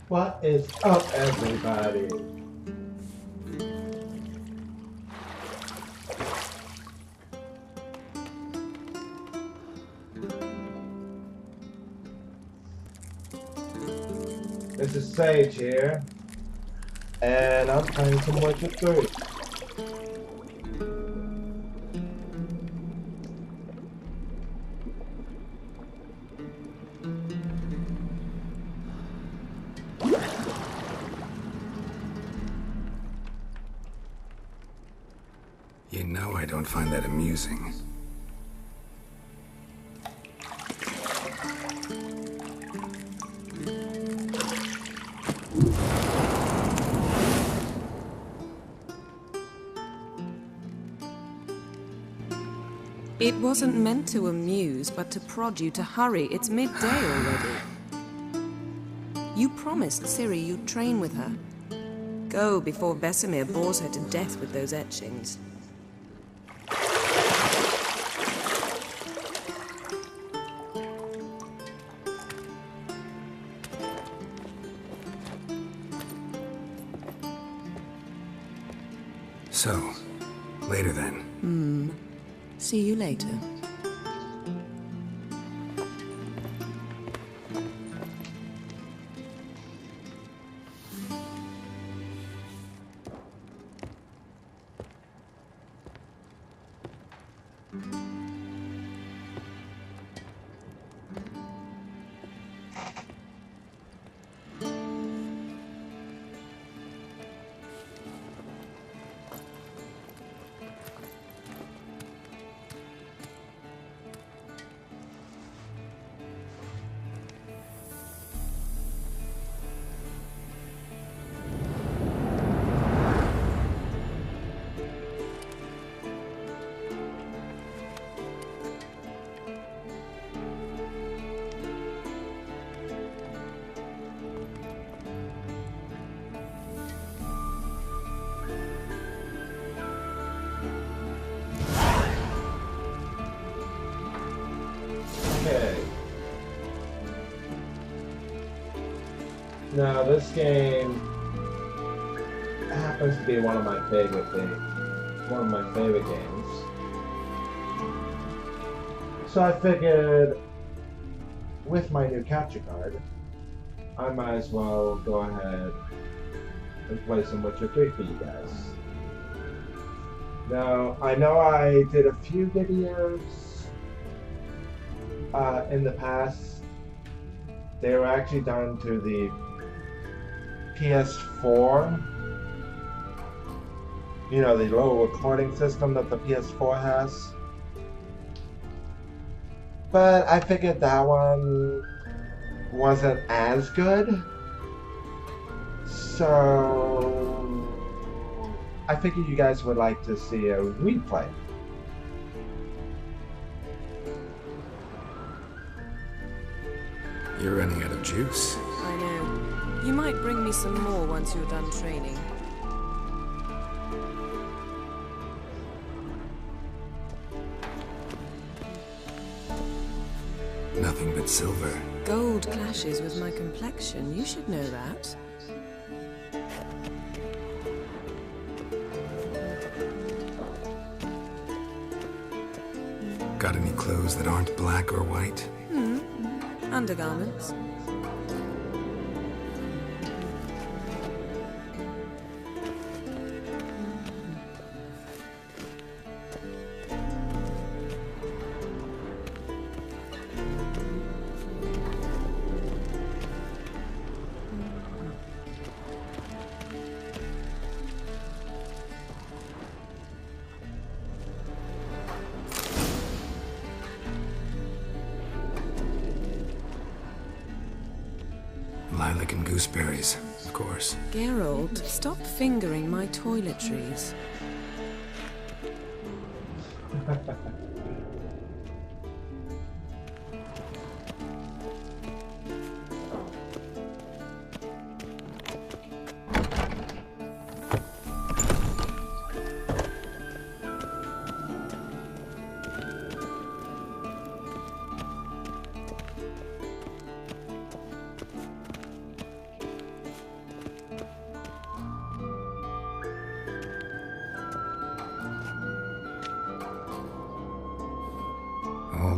What is up, everybody? This is Sage here, and I'm playing some Witcher 3. You know I don't find that amusing. It wasn't meant to amuse, but to prod you to hurry. It's midday already. You promised Ciri you'd train with her. Go before Vesemir bores her to death with those etchings. So, later then. See you later. Okay. Now, this game happens to be one of my favorite things. One of my favorite games. So I figured, with my new capture card, I might as well go ahead and play some Witcher 3 for you guys. Now, I know I did a few videos in the past. They were actually done to the PS4. You know, the little recording system that the PS4 has. But I figured that one wasn't as good. So I figured you guys would like to see a replay. You're running out of juice. I know. You might bring me some more once you're done training. Nothing but silver. Gold clashes with my complexion. You should know that. Got any clothes that aren't black or white? Undergarments. Lilac and gooseberries, of course. Geralt, stop fingering my toiletries.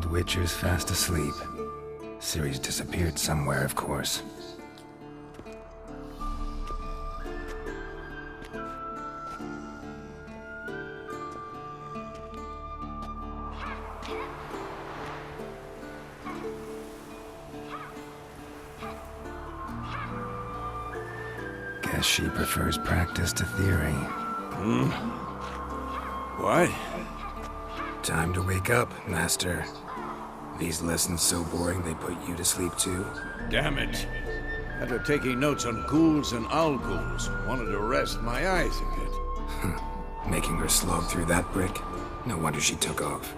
Witcher's fast asleep. Ciri's disappeared somewhere, of course. Guess she prefers practice to theory. What? Time to wake up, Master. These lessons so boring they put you to sleep too? Damn it. After taking notes on ghouls and owl-ghouls, wanted to rest my eyes a bit. Making her slog through that brick? No wonder she took off.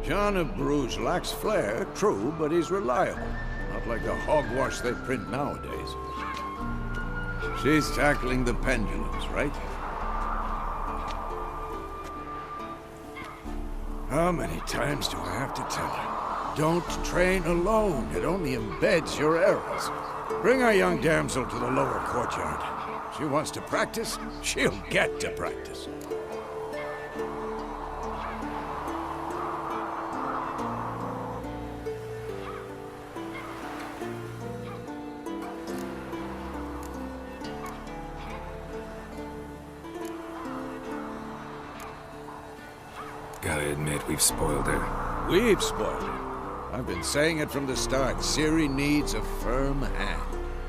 John of Bruges lacks flair, true, but he's reliable. Not like the hogwash they print nowadays. She's tackling the pendulums, right? How many times do I have to tell her? Don't train alone. It only embeds your errors. Bring our young damsel to the lower courtyard. She wants to practice, she'll get to practice. Gotta admit, we've spoiled her. We've spoiled her. I've been saying it from the start. Ciri needs a firm hand.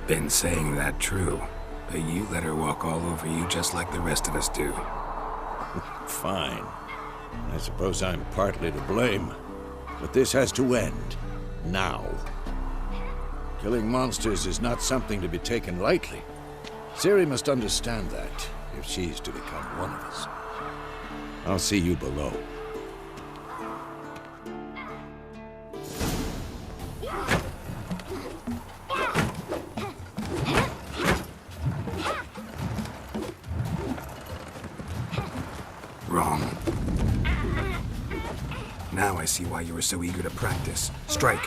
Been saying that true, but you let her walk all over you just like the rest of us do. Fine. I suppose I'm partly to blame. But this has to end. Now. Killing monsters is not something to be taken lightly. Ciri must understand that, if she's to become one of us. I'll see you below. Wrong. Now I see why you were so eager to practice. Strike.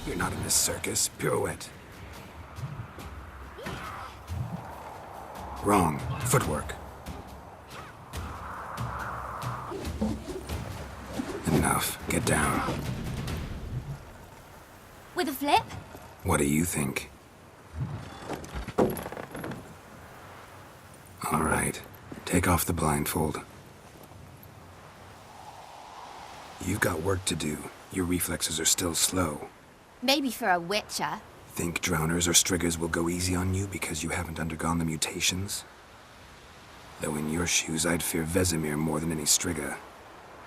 You're not in this circus. Pirouette. Wrong. Footwork. Enough. Get down. With a flip? What do you think? All right. Take off the blindfold. You've got work to do. Your reflexes are still slow. Maybe for a witcher. Think drowners or striggers will go easy on you because you haven't undergone the mutations? Though in your shoes, I'd fear Vesemir more than any strigger.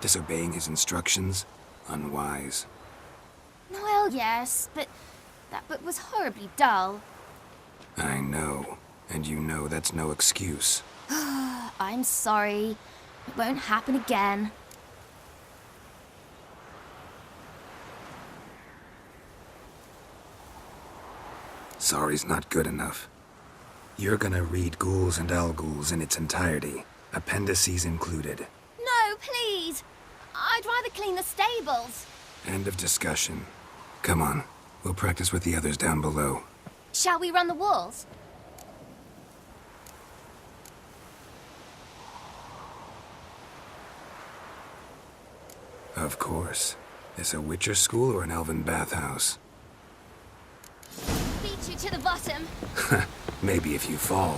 Disobeying his instructions? Unwise. Well, yes, but that book was horribly dull. I know. And you know that's no excuse. I'm sorry. It won't happen again. Sorry's not good enough. You're gonna read Ghouls and Owl-Ghouls in its entirety, appendices included. No, please! I'd rather clean the stables. End of discussion. Come on, we'll practice with the others down below. Shall we run the walls? Of course. This a Witcher school or an elven bathhouse? Beat you to the bottom. Maybe if you fall.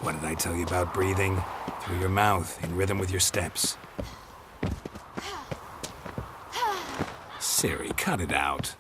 What did I tell you about breathing? Through your mouth, in rhythm with your steps. Ciri, cut it out.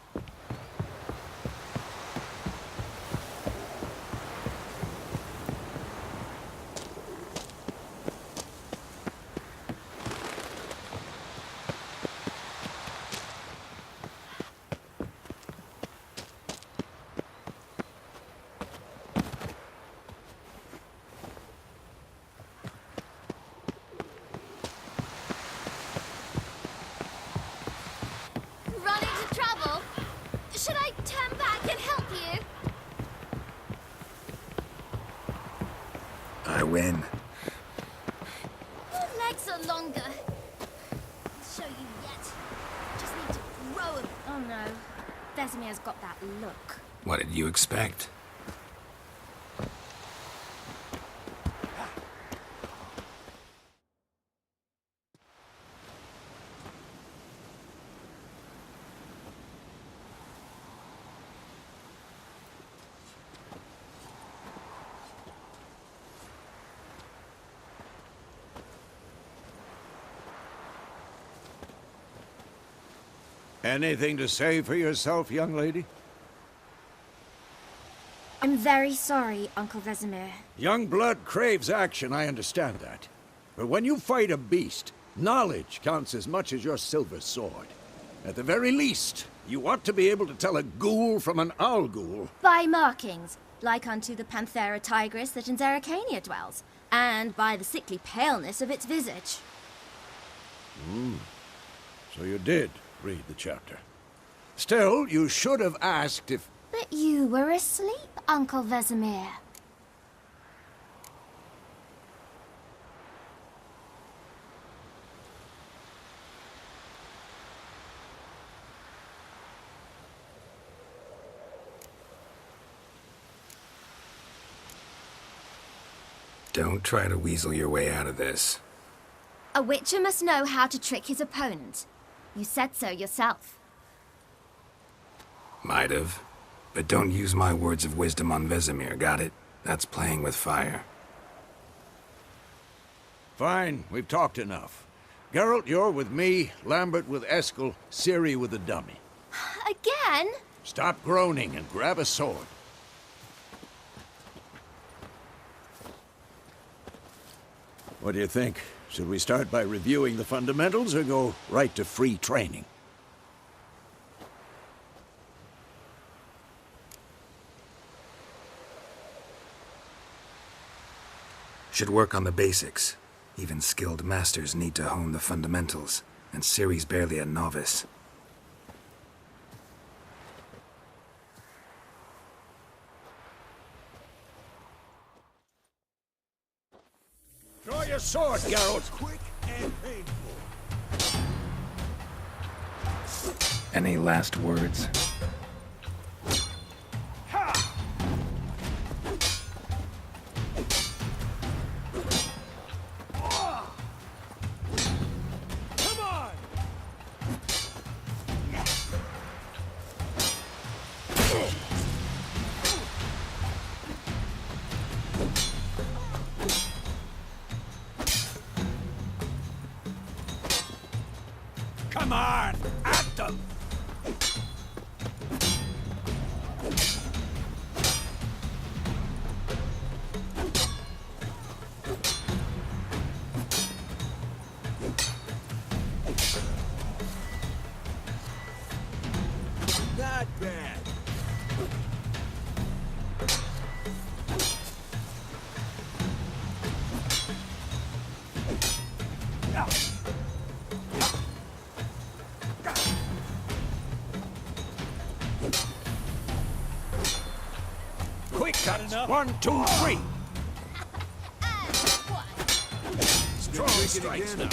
Should I turn back and help you? I win. Your legs are longer. I'll show you yet. Just need to grow them. Oh no. Vesemir's got that look. What did you expect? Anything to say for yourself, young lady? I'm very sorry, Uncle Vesemir. Young blood craves action, I understand that. But when you fight a beast, knowledge counts as much as your silver sword. At the very least, you ought to be able to tell a ghoul from an owl ghoul. By markings, like unto the Panthera tigris that in Zerrikania dwells, and by the sickly paleness of its visage. So you did read the chapter. Still, you should have asked if... But you were asleep, Uncle Vesemir. Don't try to weasel your way out of this. A witcher must know how to trick his opponent. You said so yourself. Might have. But don't use my words of wisdom on Vesemir, got it? That's playing with fire. Fine, we've talked enough. Geralt, you're with me, Lambert with Eskel, Ciri with the dummy. Again? Stop groaning and grab a sword. What do you think? Should we start by reviewing the fundamentals or go right to free training? Should work on the basics. Even skilled masters need to hone the fundamentals, and Ciri's barely a novice. Draw your sword, Geralt! Quick and painful. Any last words? Come on! At them! Not bad. Quick cuts. 1, 2, 3. Strong strikes now.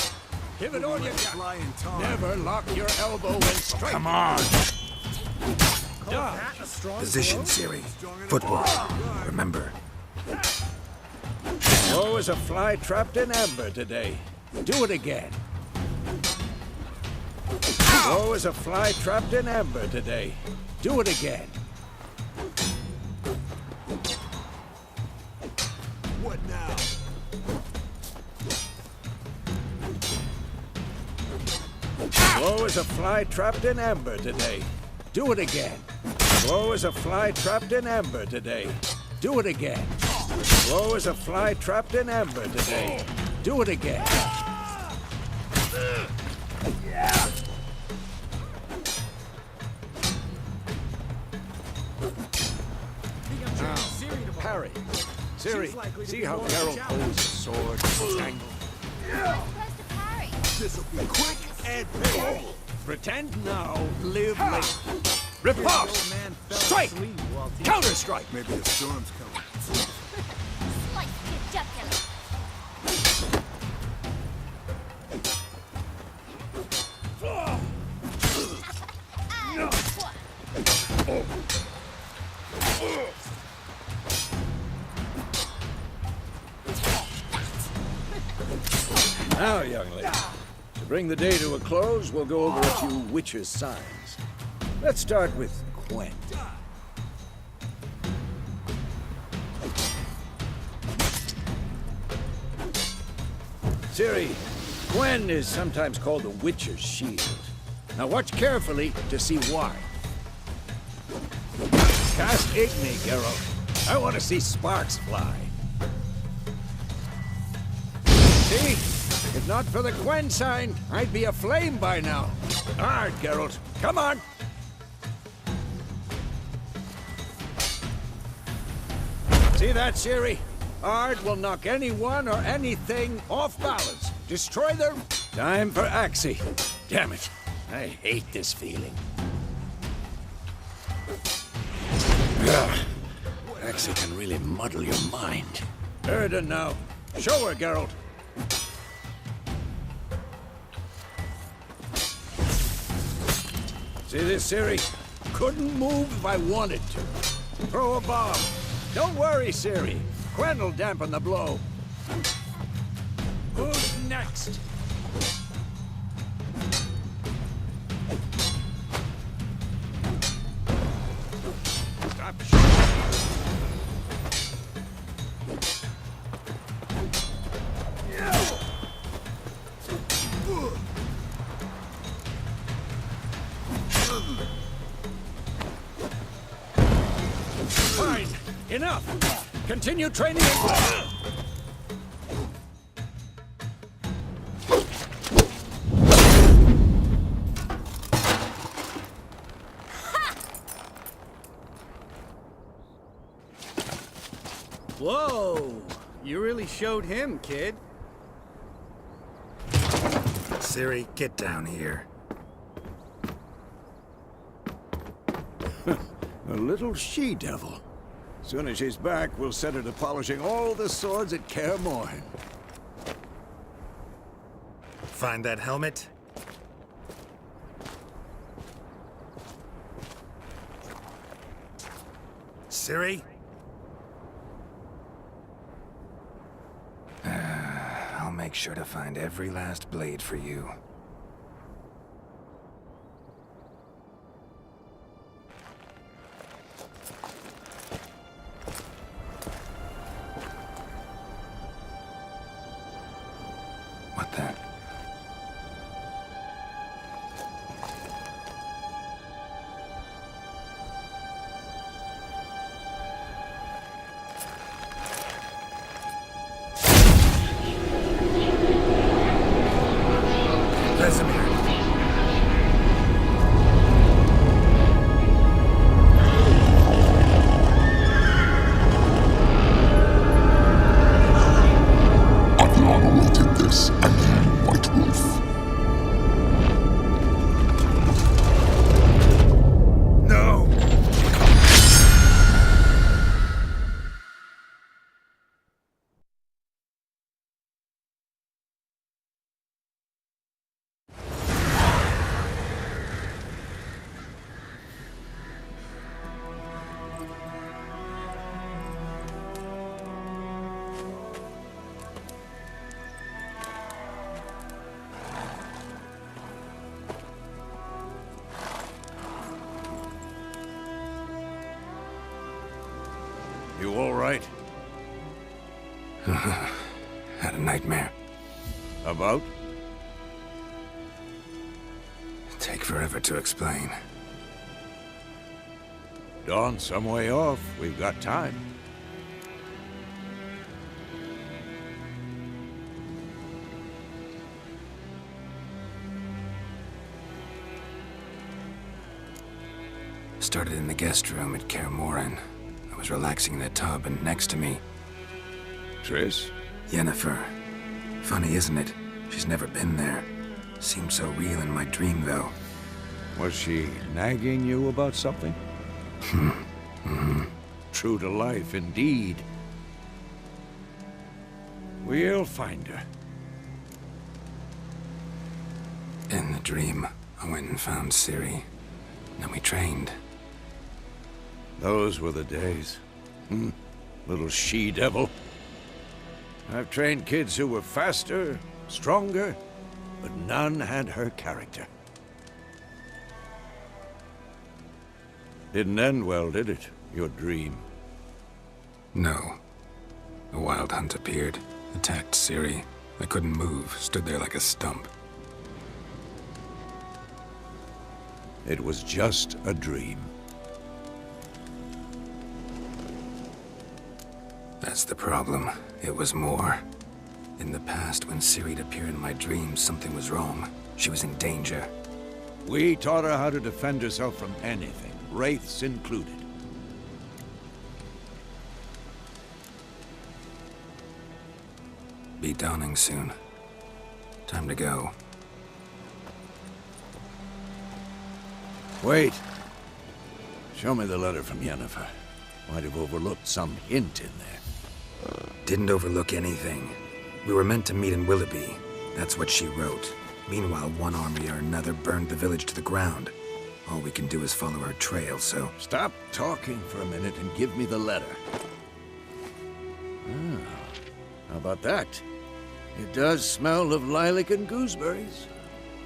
Give it all you got. Never lock your elbow when straight. Come on. Position, Ciri. Footwork. Remember. Oh, is a fly trapped in amber today. Do it again. Oh, is a fly trapped in amber today. Do it again. What now? Oh, is a fly trapped in amber today. Do it again. Oh, is a fly trapped in amber today. Do it again. Oh, is a fly trapped in amber today. Do it again. Now, parry. Ciri, see how Geralt holds his sword. Tangle. Supposed to parry. This'll be quick and painful. Pretend now, live later. Riposte! Strike! Counter-strike! Maybe a storm's coming. Slice your jugular. Now, young lady, to bring the day to a close, we'll go over a few witches' signs. Let's start with Quen. Ciri, Quen is sometimes called the Witcher's Shield. Now watch carefully to see why. Cast Igni, Geralt. I want to see sparks fly. See? If not for the Quen sign, I'd be aflame by now. Hard, Geralt. Come on! See that, Ciri? Ard will knock anyone or anything off balance. Destroy them. Time for Axii. Damn it. I hate this feeling. Ugh. Axii can really muddle your mind. Erden now. Show her, Geralt. See this, Ciri? Couldn't move if I wanted to. Throw a bomb. Don't worry, Ciri. Quen will dampen the blow. Who's next? Stop shooting. Fine. Enough. Continue training. Whoa! You really showed him, kid. Ciri, get down here. A little she-devil. Soon as she's back, we'll set her to polishing all the swords at Kaer Morhen. Find that helmet? Ciri? I'll make sure to find every last blade for you. What the? Vesemir. Atlan awaited this, and you, White Wolf. No! You all right? Had a nightmare. About? Take forever to explain. Dawn some way off. We've got time. Started in the guest room at Kaer Morhen. I was relaxing in a tub, and next to me, Triss? Yennefer. Funny, isn't it? She's never been there. Seemed so real in my dream, though. Was she nagging you about something? True to life, indeed. We'll find her. In the dream, I went and found Ciri. Then we trained. Those were the days. Little she-devil. I've trained kids who were faster, stronger, but none had her character. Didn't end well, did it? Your dream? No. A wild hunt appeared, attacked Ciri. I couldn't move, stood there like a stump. It was just a dream. That's the problem. It was more. In the past, when Ciri'd appear in my dreams, something was wrong. She was in danger. We taught her how to defend herself from anything, wraiths included. Be dawning soon. Time to go. Wait. Show me the letter from Yennefer. Might have overlooked some hint in there. Didn't overlook anything. We were meant to meet in Willoughby. That's what she wrote. Meanwhile, one army or another burned the village to the ground. All we can do is follow her trail, so... Stop talking for a minute and give me the letter. How about that? It does smell of lilac and gooseberries.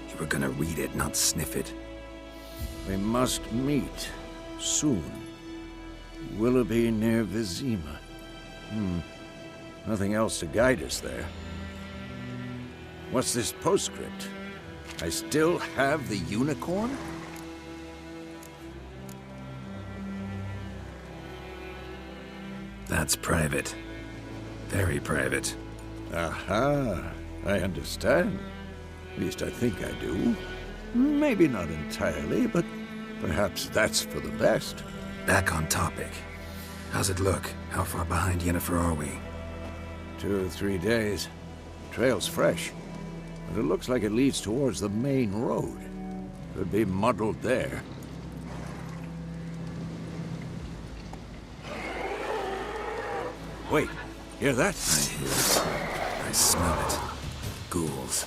You were gonna read it, not sniff it. We must meet. Soon. Willoughby near Vizima. Nothing else to guide us there. What's this postscript? I still have the unicorn? That's private. Very private. Aha, I understand. At least I think I do. Maybe not entirely, but perhaps that's for the best. Back on topic. How's it look? How far behind Yennefer are we? 2 or 3 days. Trail's fresh, but it looks like it leads towards the main road. Could be muddled there. Wait, hear that? I hear it. I smell it. Ghouls.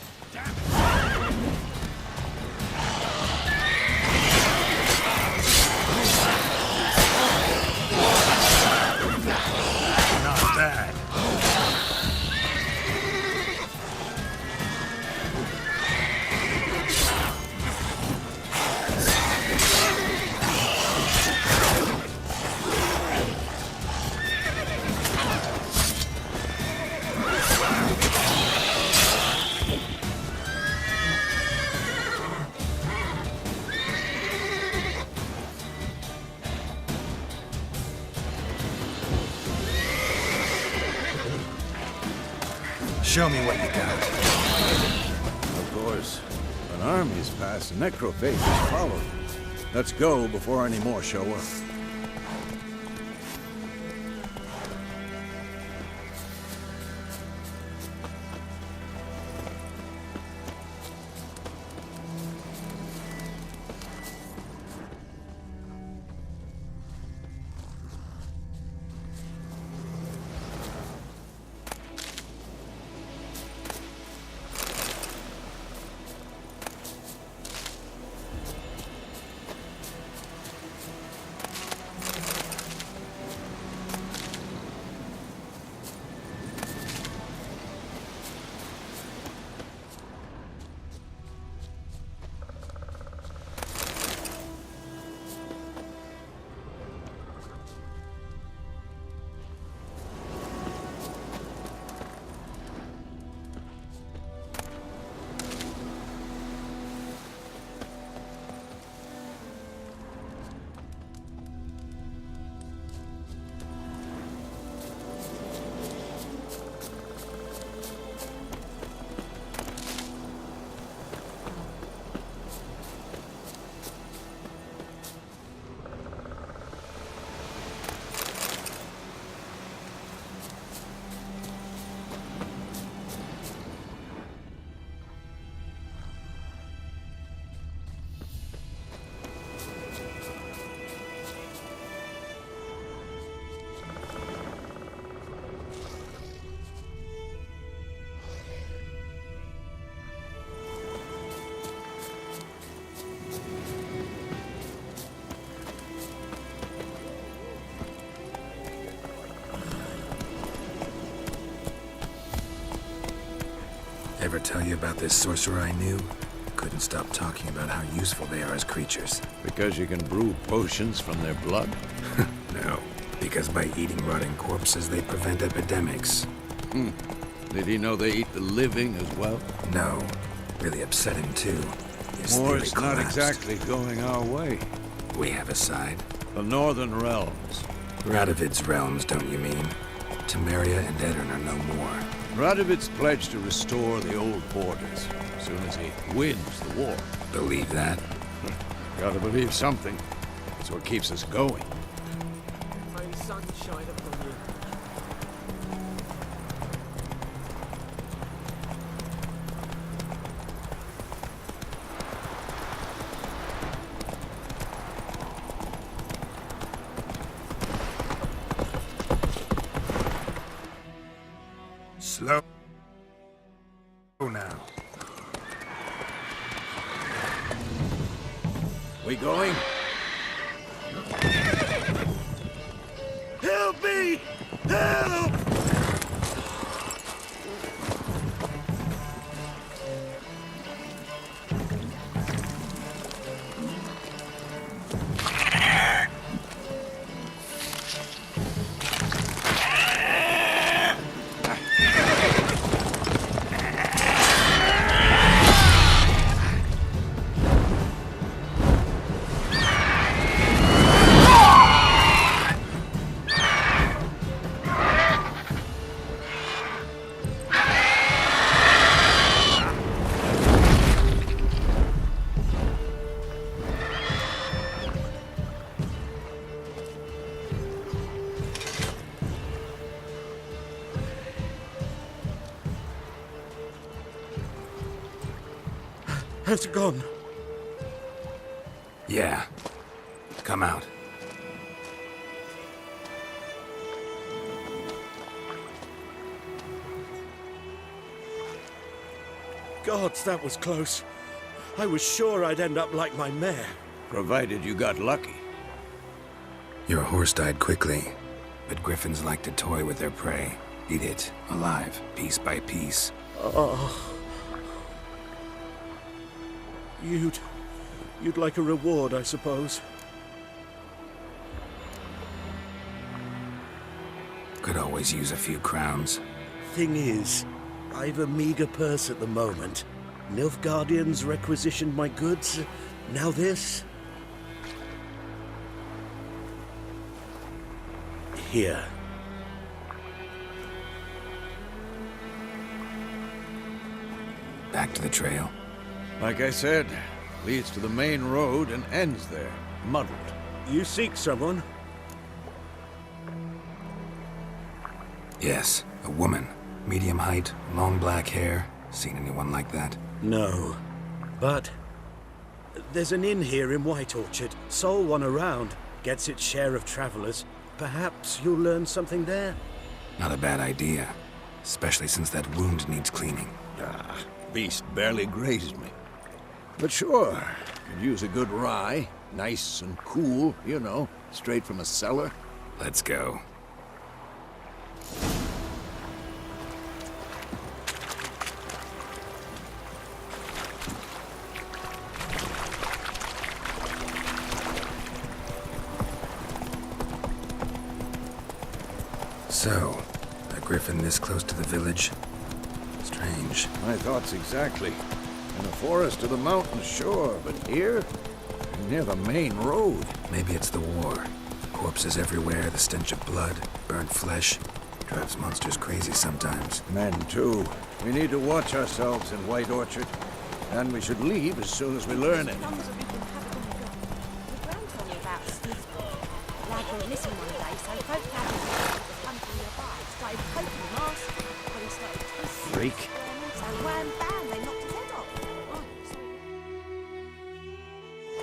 Not bad. Show me what you got. Of course. An army's passed, necrophages follow. Let's go before any more show up. ever tell you about this sorcerer I knew? Couldn't stop talking about how useful they are as creatures. Because you can brew potions from their blood? No, because by eating rotting corpses, they prevent epidemics. Did he know they eat the living as well? No, really upset him too. His theory War's not collapsed. exactly going our way. We have a side. The Northern Realms. Radovid's realms, don't you mean? Temeria and Edirn are no more. Radovid's pledged to restore the old borders as soon as he wins the war. Believe that? Gotta believe something. It's what keeps us going. May the sun shine upon you. Slow now. We going? Help me! Help! Has it gone? Yeah. Come out. Gods, that was close. I was sure I'd end up like my mare. Provided you got lucky. Your horse died quickly, but griffins like to toy with their prey. Eat it, alive, piece by piece. Oh. You'd like a reward, I suppose. Could always use a few crowns. Thing is, I've a meager purse at the moment. Nilfgaardians requisitioned my goods. Now this. Here. Back to the trail. Like I said, leads to the main road and ends there, muddled. You seek someone? Yes, a woman. Medium height, long black hair. Seen anyone like that? No. But there's an inn here in White Orchard. Sole one around. Gets its share of travelers. Perhaps you'll learn something there? Not a bad idea. Especially since that wound needs cleaning. Beast barely grazed me. But sure, could use a good rye. Nice and cool, you know, straight from a cellar. Let's go. So, a griffin this close to the village? Strange. My thoughts exactly. In the forest or the mountains, sure, but here? Near the main road. Maybe it's the war. Corpses everywhere, the stench of blood, burnt flesh. Drives monsters crazy sometimes. Men, too. We need to watch ourselves in White Orchard. And we should leave as soon as we learn it. Your gran told me about Smithville. Lad went missing one day, so folk gathered around with the pumpkin nearby, started poking him arse, when he started twisting. Freak. So wham bam, they knocked his head off.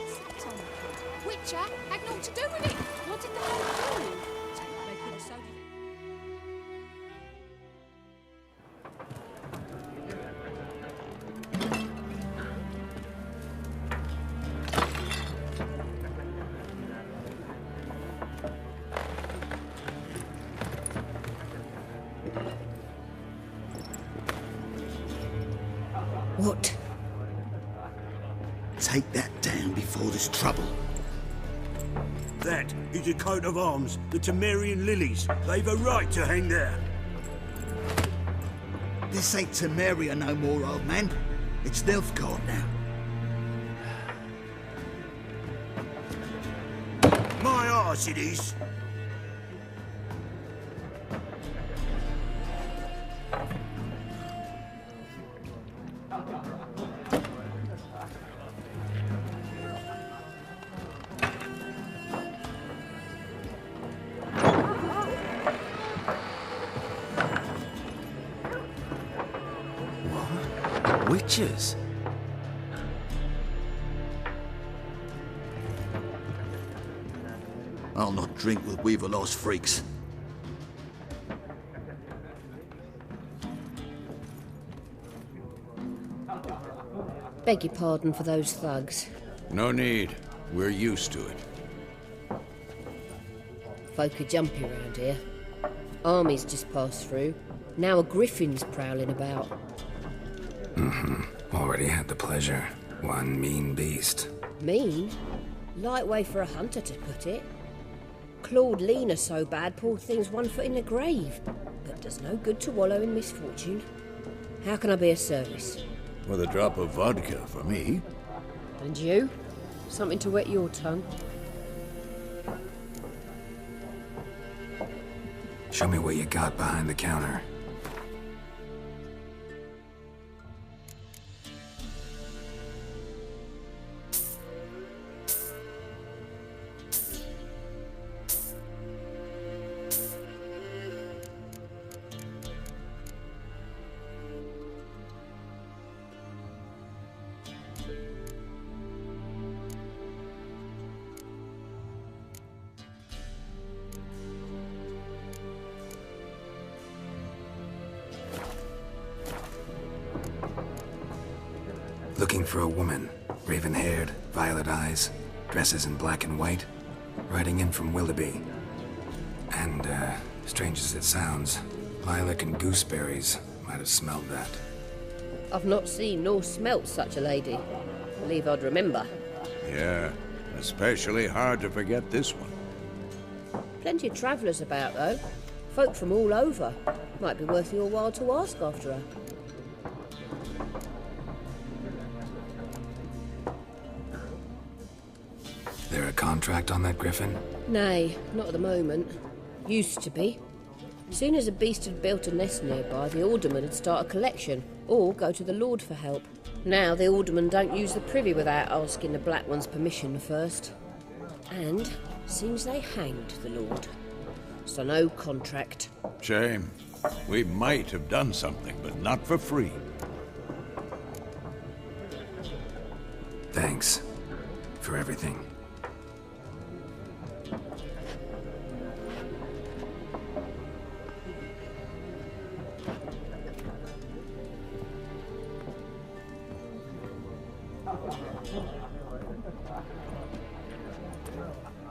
Snapped on the kid. Witcher had naught to do with it. What did the hell do? They could have sold it. What? Take that down before there's trouble. That is a coat of arms, the Temerian lilies. They've a right to hang there. This ain't Temeria no more, old man. It's Nilfgaard now. My arse it is. Witches? I'll not drink with Weaverlaw's freaks. Beg your pardon for those thugs. No need. We're used to it. Folk are jumpy around here. Armies just passed through. Now a griffin's prowling about. Already had the pleasure. One mean beast. Mean? Light way for a hunter to put it. Clawed Lena so bad, poor thing's 1 foot in the grave. But does no good to wallow in misfortune. How can I be of service? With a drop of vodka for me. And you? Something to wet your tongue? Show me what you got behind the counter. Looking for a woman. Raven-haired, violet eyes, dresses in black and white. Riding in from Willoughby. And, strange as it sounds, lilac and gooseberries might have smelled that. I've not seen nor smelt such a lady. Believe I'd remember. Yeah, especially hard to forget this one. Plenty of travellers about, though. Folk from all over. Might be worth your while to ask after her. There a contract on that griffin? Nay, not at the moment. Used to be. Soon as a beast had built a nest nearby, the alderman would start a collection, or go to the Lord for help. Now the aldermen don't use the privy without asking the Black One's permission first. And seems they hanged the Lord. So no contract. Shame. We might have done something, but not for free. Thanks. For everything.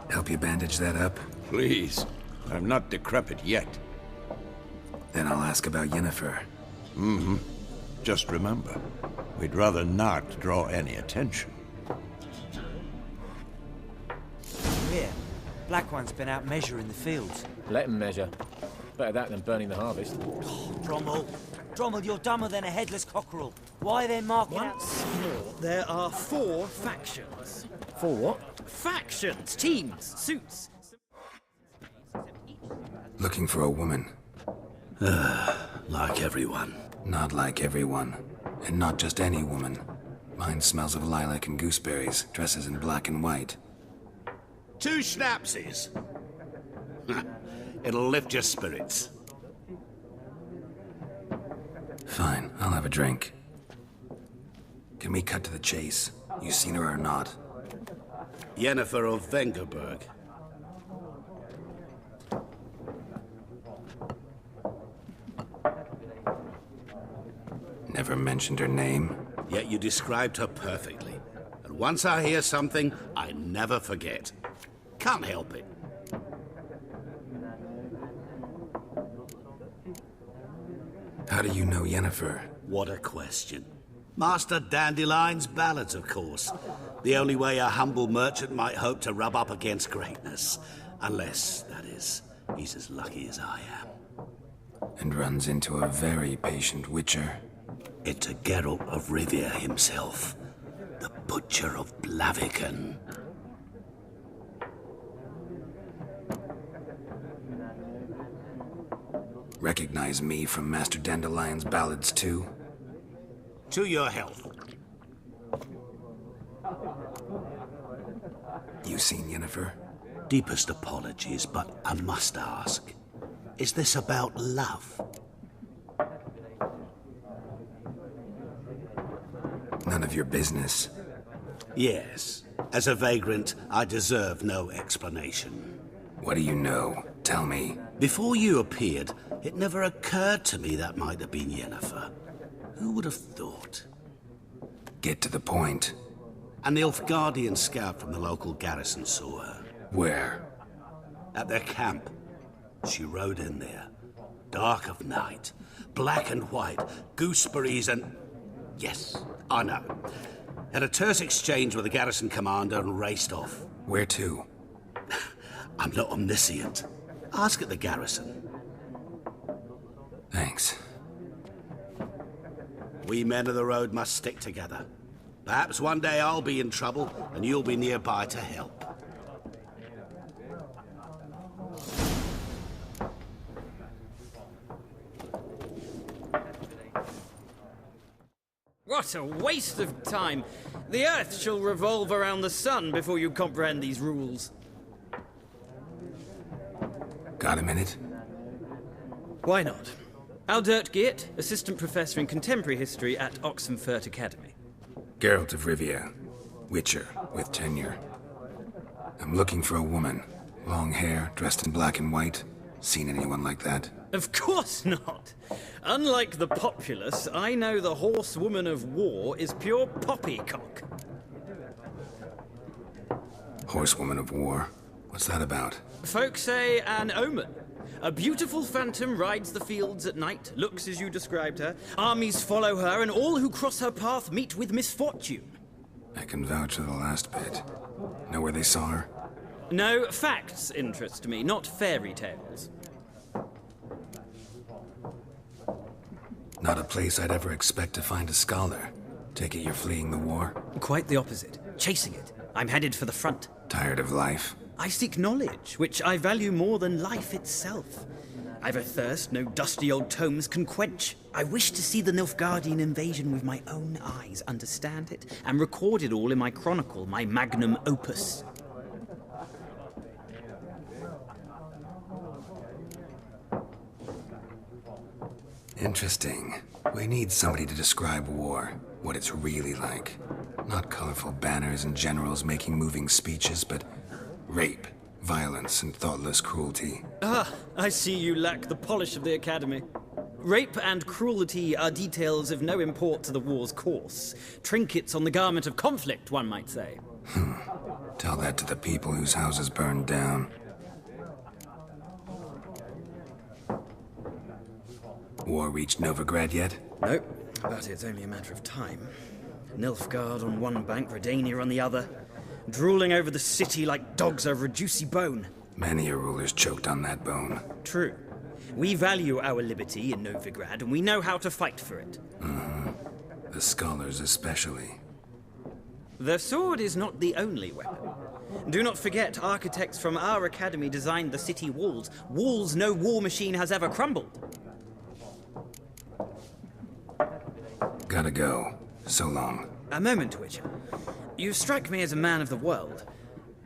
Help you bandage that up? Please. I'm not decrepit yet. Then I'll ask about Yennefer. Mm-hmm. Just remember, we'd rather not draw any attention. Here, Black One's been out measuring the fields. Let him measure. Better that than burning the harvest. Oh, Drommel. Drommel, you're dumber than a headless cockerel. Why then marking out... Once more, there are 4 factions. 4 what? Factions, teams, suits. Looking for a woman. Like everyone. Not like everyone. And not just any woman. Mine smells of lilac and gooseberries, dresses in black and white. 2 schnapsies. It'll lift your spirits. Fine, I'll have a drink. Can we cut to the chase? You seen her or not? Yennefer of Vengerberg. Never mentioned her name. Yet you described her perfectly. And once I hear something, I never forget. Can't help it. How do you know Yennefer? What a question. Master Dandelion's ballads, of course. The only way a humble merchant might hope to rub up against greatness. Unless, that is, he's as lucky as I am. And runs into a very patient witcher. Into Geralt of Rivia himself, the Butcher of Blaviken. Recognize me from Master Dandelion's ballads, too? To your health. You seen Yennefer? Deepest apologies, but I must ask. Is this about love? None of your business. Yes. As a vagrant, I deserve no explanation. What do you know? Tell me. Before you appeared, it never occurred to me that might have been Yennefer. Who would have thought? Get to the point. An Nilfgaardian scout from the local garrison saw her. Where? At their camp. She rode in there. Dark of night. Black and white. Gooseberries and... Yes, I know. Had a terse exchange with the garrison commander and raced off. Where to? I'm not omniscient. Ask at the garrison. Thanks. We men of the road must stick together. Perhaps one day I'll be in trouble and you'll be nearby to help. What a waste of time! The Earth shall revolve around the sun before you comprehend these rules. Got a minute? Why not? Aldert Geert, Assistant Professor in Contemporary History at Oxenfurt Academy. Geralt of Rivia. Witcher, with tenure. I'm looking for a woman. Long hair, dressed in black and white. Seen anyone like that? Of course not! Unlike the populace, I know the horsewoman of war is pure poppycock. Horsewoman of war? What's that about? Folk say an omen. A beautiful phantom rides the fields at night, looks as you described her. Armies follow her, and all who cross her path meet with misfortune. I can vouch for the last bit. Know where they saw her? No, facts interest me, not fairy tales. Not a place I'd ever expect to find a scholar. Take it you're fleeing the war? Quite the opposite. Chasing it. I'm headed for the front. Tired of life? I seek knowledge, which I value more than life itself. I've a thirst no dusty old tomes can quench. I wish to see the Nilfgaardian invasion with my own eyes, understand it, and record it all in my chronicle, my magnum opus. Interesting. We need somebody to describe war, what it's really like. Not colorful banners and generals making moving speeches, but rape, violence, and thoughtless cruelty. Ah, I see you lack the polish of the Academy. Rape and cruelty are details of no import to the war's course. Trinkets on the garment of conflict, one might say. Tell that to the people whose houses burned down. War reached Novigrad yet? Nope, but it's only a matter of time. Nilfgaard on one bank, Redania on the other. Drooling over the city like dogs over a juicy bone. Many a ruler's choked on that bone. True. We value our liberty in Novigrad, and we know how to fight for it. The scholars especially. The sword is not the only weapon. Do not forget, architects from our academy designed the city walls. Walls no war machine has ever crumbled. Gotta go. So long. A moment, Witcher. You strike me as a man of the world.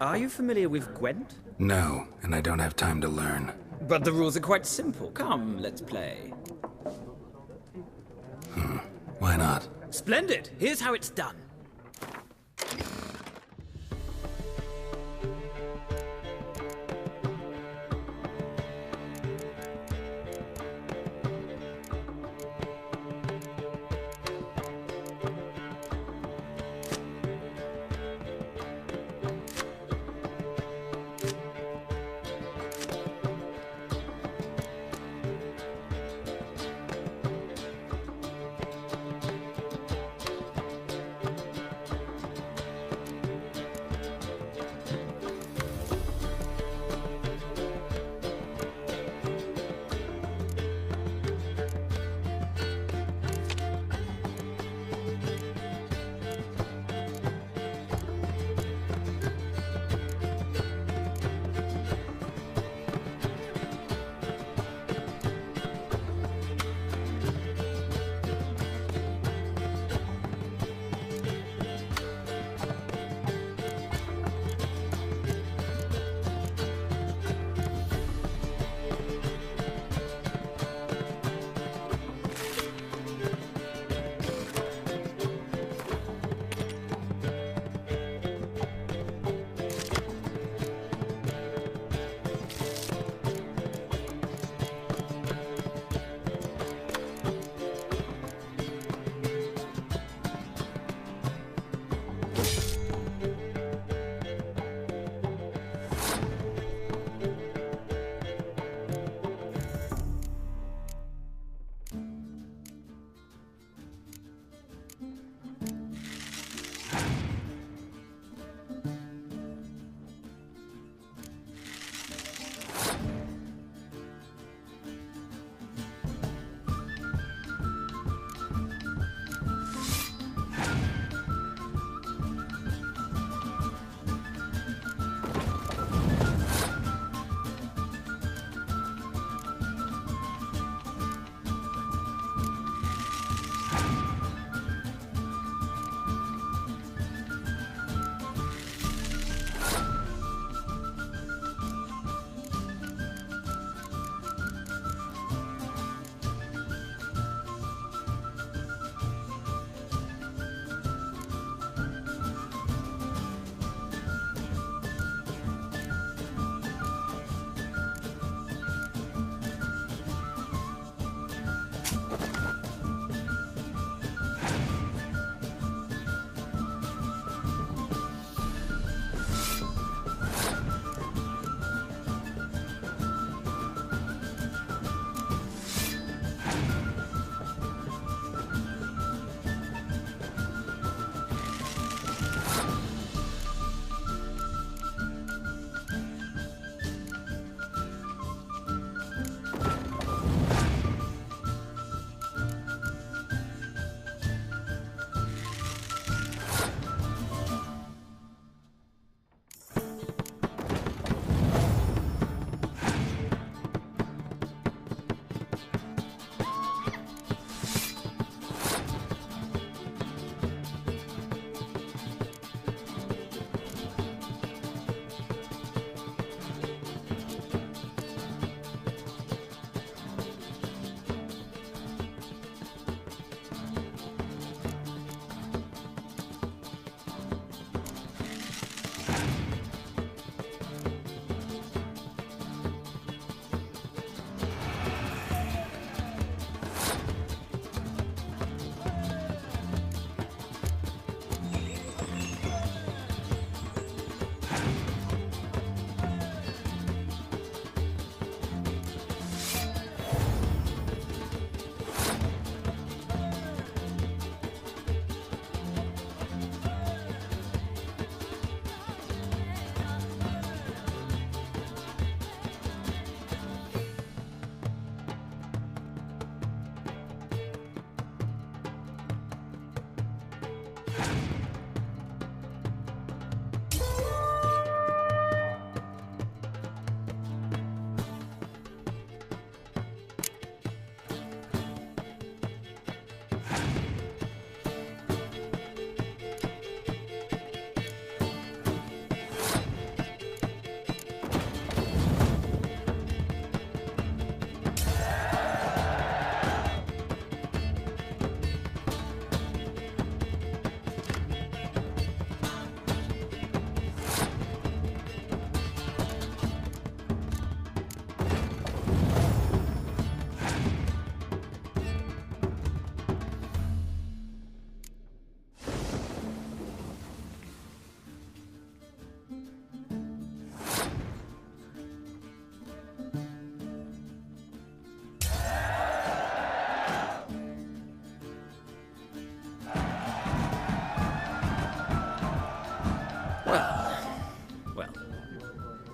Are you familiar with Gwent? No, and I don't have time to learn. But the rules are quite simple. Come, let's play. Why not? Splendid! Here's how it's done.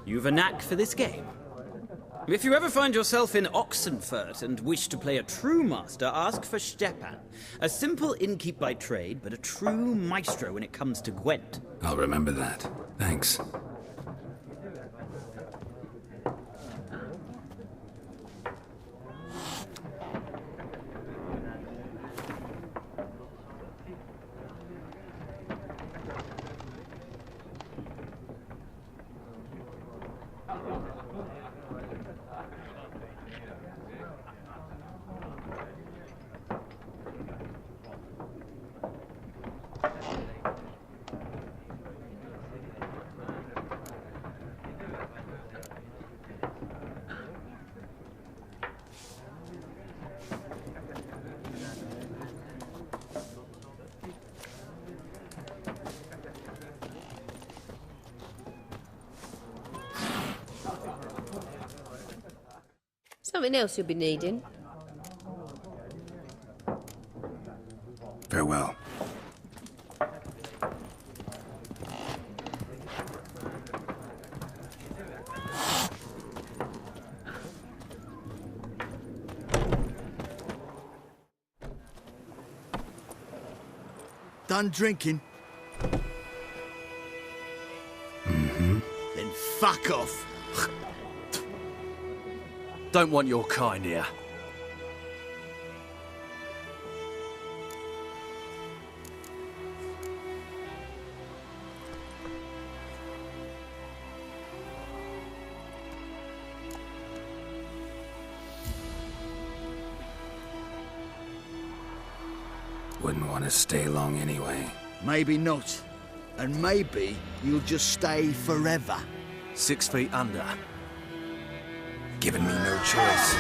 You've a knack for this game. If you ever find yourself in Oxenfurt and wish to play a true master, ask for Stepan. A simple innkeep by trade, but a true maestro when it comes to Gwent. I'll remember that. Thanks. Something else you'll be needing. Farewell. Done drinking? Mm-hmm. Then fuck off. Don't want your kind here. Wouldn't want to stay long anyway. Maybe not. And maybe you'll just stay forever. 6 feet under. Given me no choice.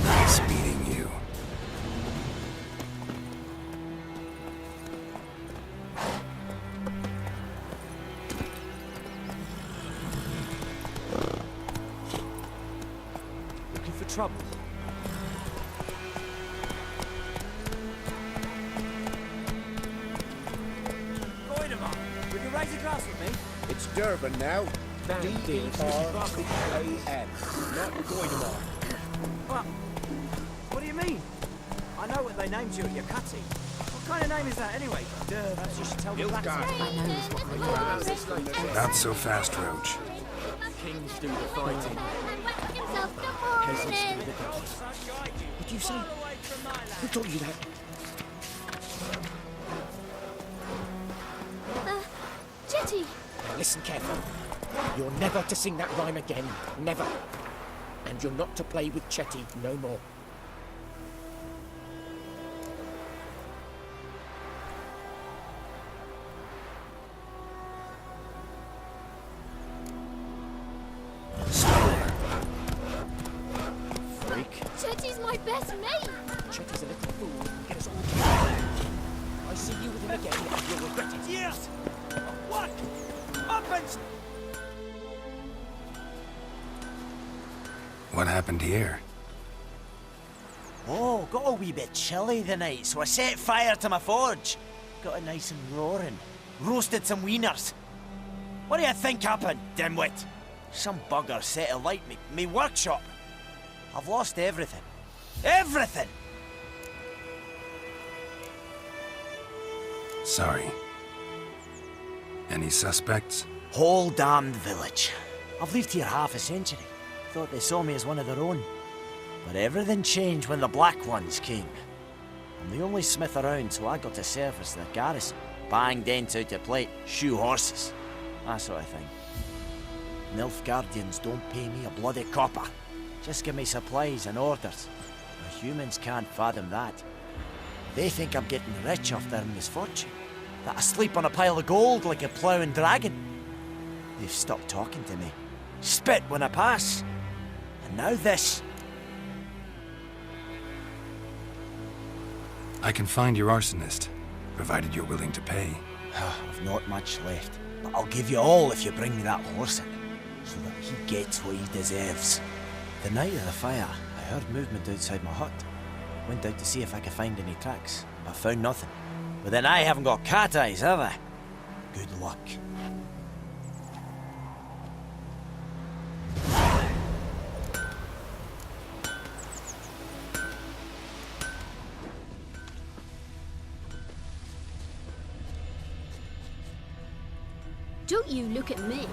Nice meeting you. Looking for trouble? Goidemar, would you raise a glass with me? It's Durban now. D-E-R-B-A-N, not Goidemar. What do you mean? I know what they named you at your cutting. What kind of name is that anyway? That's just tell the blacks. I know. Not so fast, Roach. Kings do the fighting. Peasants do the cooking. What do you say? Who told you that? Jetty! Now listen carefully. You're never to sing that rhyme again. Never. And you're not to play with Chetty no more. Freak. Chetty's my best mate! Chetty's a little fool who can get us all killed. I see you with him again and you'll regret it. Yes! What? Muppets! What happened here? Oh, got a wee bit chilly the night, so I set fire to my forge. Got it nice and roaring. Roasted some wieners. What do you think happened, dimwit? Some bugger set alight me workshop. I've lost everything. Everything! Sorry. Any suspects? Whole damned village. I've lived here half a century. Thought they saw me as one of their own. But everything changed when the Black Ones came. I'm the only smith around, so I got to service the garrison. Bang dents out to plate, shoe horses. That sort of thing. Nilfgaardians don't pay me a bloody copper. Just give me supplies and orders. The humans can't fathom that. They think I'm getting rich off their misfortune. that I sleep on a pile of gold like a ploughing dragon. They've stopped talking to me. Spit when I pass. And now this. I can find your arsonist, provided you're willing to pay. I've not much left, but I'll give you all if you bring me that horse in, so that he gets what he deserves. The night of the fire, I heard movement outside my hut. Went out to see if I could find any tracks, but found nothing. But then I haven't got cat eyes, have I? Good luck. Don't you look at me.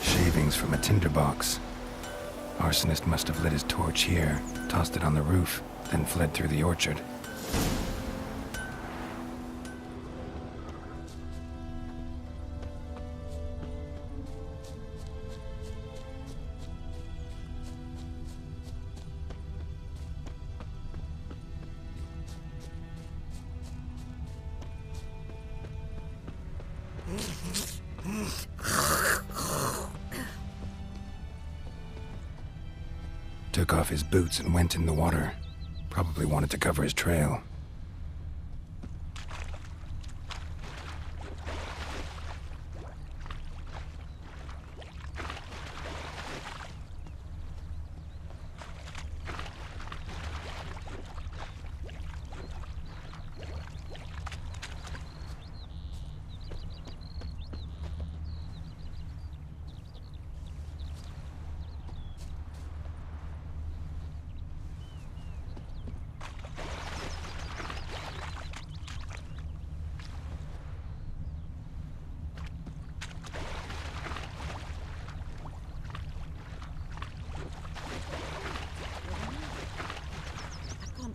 Shavings from a tinderbox. Arsonist must have lit his torch here, tossed it on the roof, then fled through the orchard. Took off his boots and went in the water. Probably wanted to cover his trail.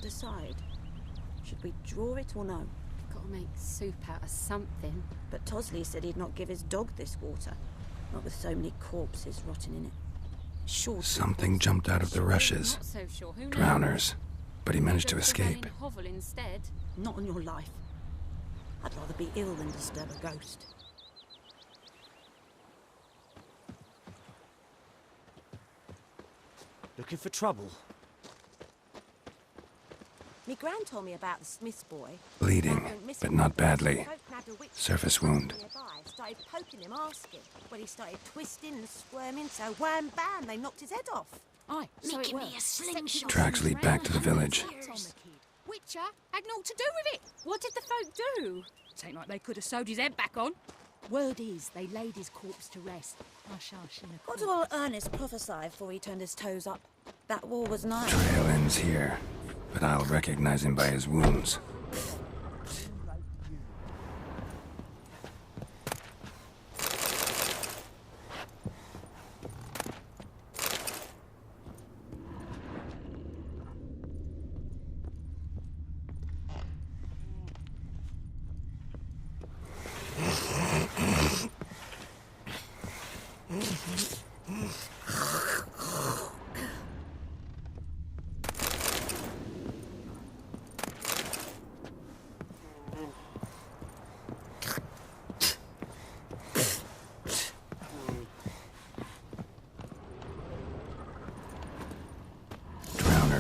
Decide. Should we draw it or no? We've got to make soup out of something. But Tosley said he'd not give his dog this water. Not with so many corpses rotting in it. Sure. Something jumped out of the rushes. Not so sure. Who knows? Drowners. But he managed to escape. Hovel instead. Not on your life. I'd rather be ill than disturb a ghost. Looking for trouble? Me gran told me about the Smith's boy. Bleeding, but not badly. Surface wound. Started poking him, asking. When he started twisting and squirming, so wham bam, they knocked his head off. Aye, so making me a slingshot. Tracks lead back to the village. Witcher had naught to do with it. What did the folk do? Tain't like they could have sewed his head back on. Word is, they laid his corpse to rest. What did old Ernest prophesy before he turned his toes up? That war was nigh. Trail ends here, but I'll recognize him by his wounds.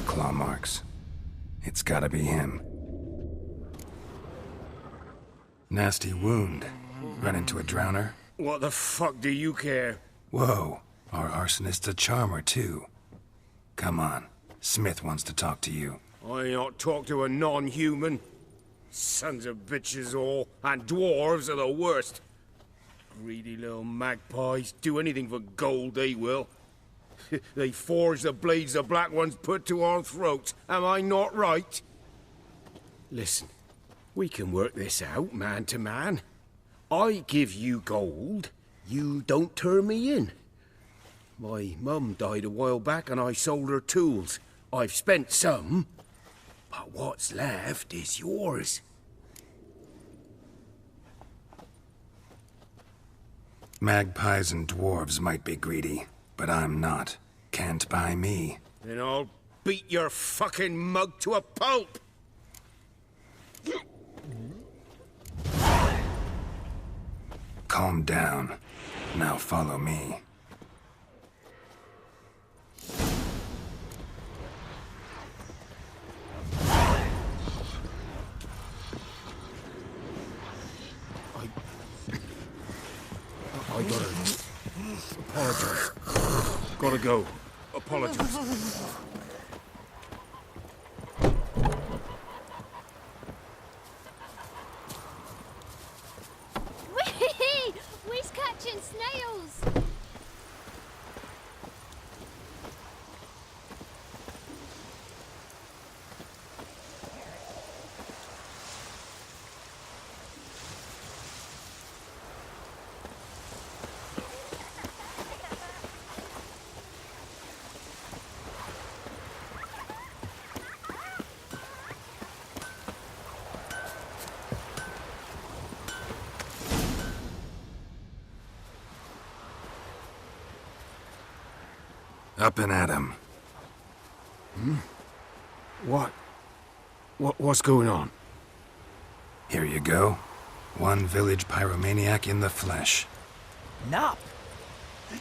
Claw marks. It's gotta be him. Nasty wound. Run into a drowner? What the fuck do you care? Whoa, our arsonist's a charmer too. Come on, Smith wants to talk to you. I ain't not talk to a non-human. Sons of bitches all, and dwarves are the worst. Greedy little magpies, do anything for gold they will. They forge the blades the Black Ones put to our throats. Am I not right? Listen, we can work this out, man to man. I give you gold, you don't turn me in. My mum died a while back and I sold her tools. I've spent some, But what's left is yours. Magpies and dwarves might be greedy, but I'm not. Can't buy me. Then I'll beat your fucking mug to a pulp! Calm down. Now follow me. I gotta apologize. Gotta go. Apologize. Whee! We's catching snails! Up and at 'em. What's going on? Here you go. One village pyromaniac in the flesh. Nap?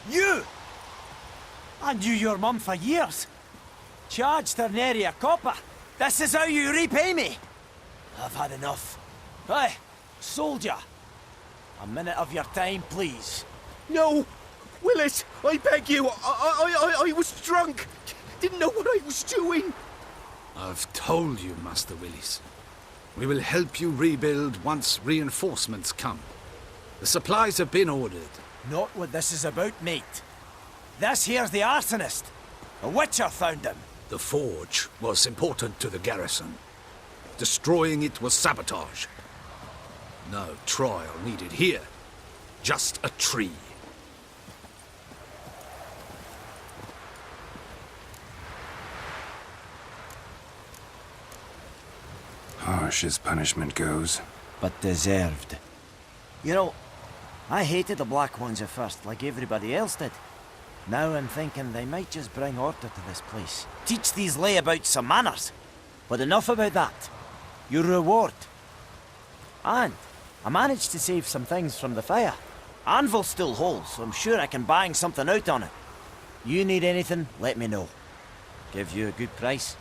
You! I knew your mum for years. Charged her nary a copper. This is how you repay me. I've had enough. Hey, soldier. A minute of your time, please. No! Willis, I beg you! I was drunk! Didn't know what I was doing! I've told you, Master Willis. We will help you rebuild once reinforcements come. The supplies have been ordered. Not what this is about, mate. This here's the arsonist. A witcher found him. The forge was important to the garrison. Destroying it was sabotage. No trial needed here. Just a tree. Harsh as punishment goes. But deserved. You know, I hated the Black Ones at first, like everybody else did. Now I'm thinking they might just bring order to this place. Teach these layabouts some manners. But enough about that. Your reward. And I managed to save some things from the fire. Anvil still holds, so I'm sure I can bang something out on it. You need anything, let me know. Give you a good price.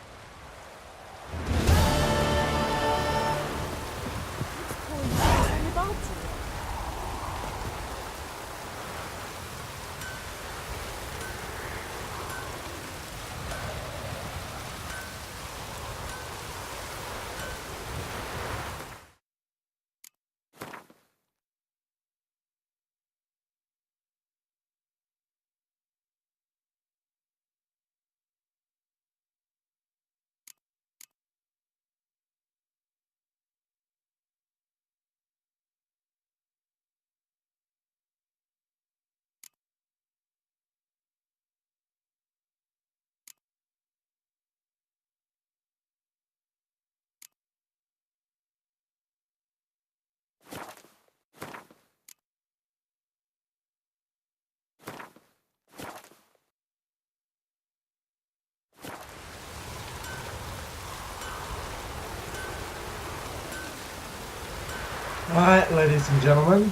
Alright, ladies and gentlemen,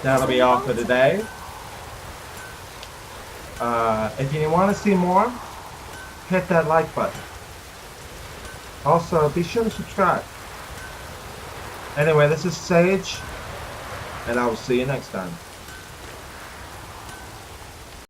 that'll be all for today. If you want to see more, hit that like button. Also, be sure to subscribe. Anyway, this is Sage, and I will see you next time.